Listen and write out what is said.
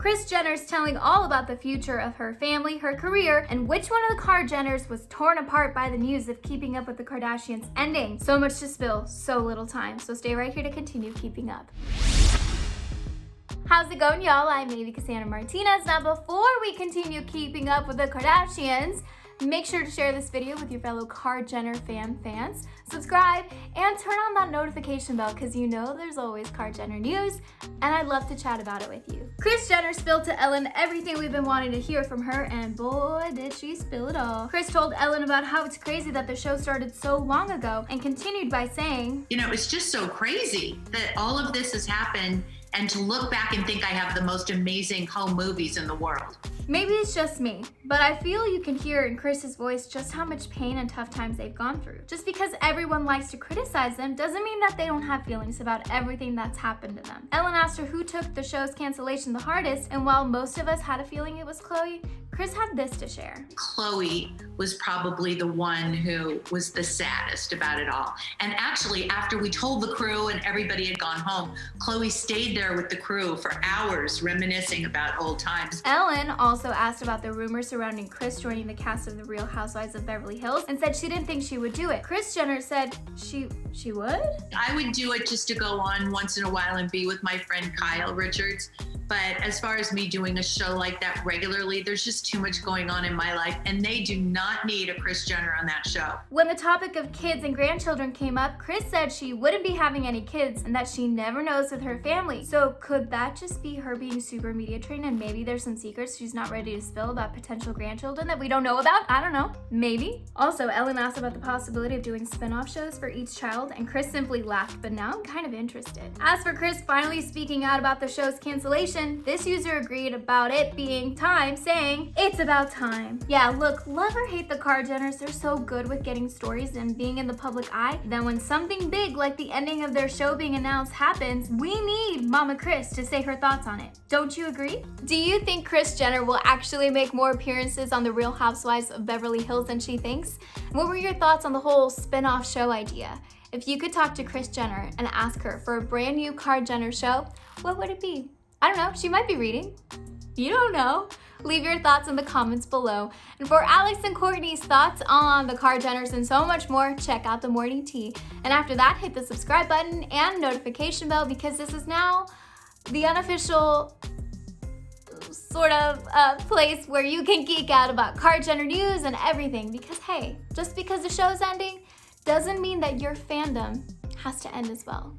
Kris Jenner's telling all about the future of her family, her career, and which one of the Jenners was torn apart by the news of Keeping Up with the Kardashians ending. So much to spill, so little time, so stay right here to continue keeping up. How's it going, y'all? I'm Millie Cassandra Martinez. Now, before we continue keeping up with the Kardashians, make sure to share this video with your fellow Jenner fans, subscribe, and turn on that notification bell because you know there's always Jenner news, and I'd love to chat about it with you. Kris Jenner spilled to Ellen everything we've been wanting to hear from her, and boy, did she spill it all. Kris told Ellen about how it's crazy that the show started so long ago, and continued by saying, "You know, it's just so crazy that all of this has happened, and to look back and think I have the most amazing home movies in the world." Maybe it's just me, but I feel you can hear in Kris's voice just how much pain and tough times they've gone through. Just because everyone likes to criticize them doesn't mean that they don't have feelings about everything that's happened to them. Ellen asked her who took the show's cancellation the hardest, and while most of us had a feeling it was Khloe, Kris had this to share. Khloe was probably the one who was the saddest about it all. And actually, after we told the crew and everybody had gone home, Khloe stayed there with the crew for hours reminiscing about old times. Ellen also asked about the rumors surrounding Kris joining the cast of The Real Housewives of Beverly Hills and said she didn't think she would do it. Kris Jenner said she would? I would do it just to go on once in a while and be with my friend Kyle Richards. But as far as me doing a show like that regularly, there's just too much going on in my life, and they do not need a Kris Jenner on that show. When the topic of kids and grandchildren came up, Kris said she wouldn't be having any kids and that she never knows with her family. So could that just be her being super media trained and maybe there's some secrets she's not ready to spill about potential grandchildren that we don't know about? I don't know. Maybe. Also, Ellen asked about the possibility of doing spin-off shows for each child, and Kris simply laughed, but now I'm kind of interested. As for Kris finally speaking out about the show's cancellation, this user agreed about it being time, saying, "It's about time." Yeah, look, love or hate the Jenners, they're so good with getting stories and being in the public eye that when something big like the ending of their show being announced happens, we need Mama Kris to say her thoughts on it. Don't you agree? Do you think Kris Jenner will actually make more appearances on The Real Housewives of Beverly Hills than she thinks? What were your thoughts on the whole spin-off show idea? If you could talk to Kris Jenner and ask her for a brand new Jenner show, what would it be? I don't know, she might be reading. You don't know. Leave your thoughts in the comments below. And for Alex and Courtney's thoughts on the Jenners and so much more, check out the morning tea. And after that, hit the subscribe button and notification bell because this is now the unofficial sort of place where you can geek out about Jenner news and everything. Because hey, just because the show's ending doesn't mean that your fandom has to end as well.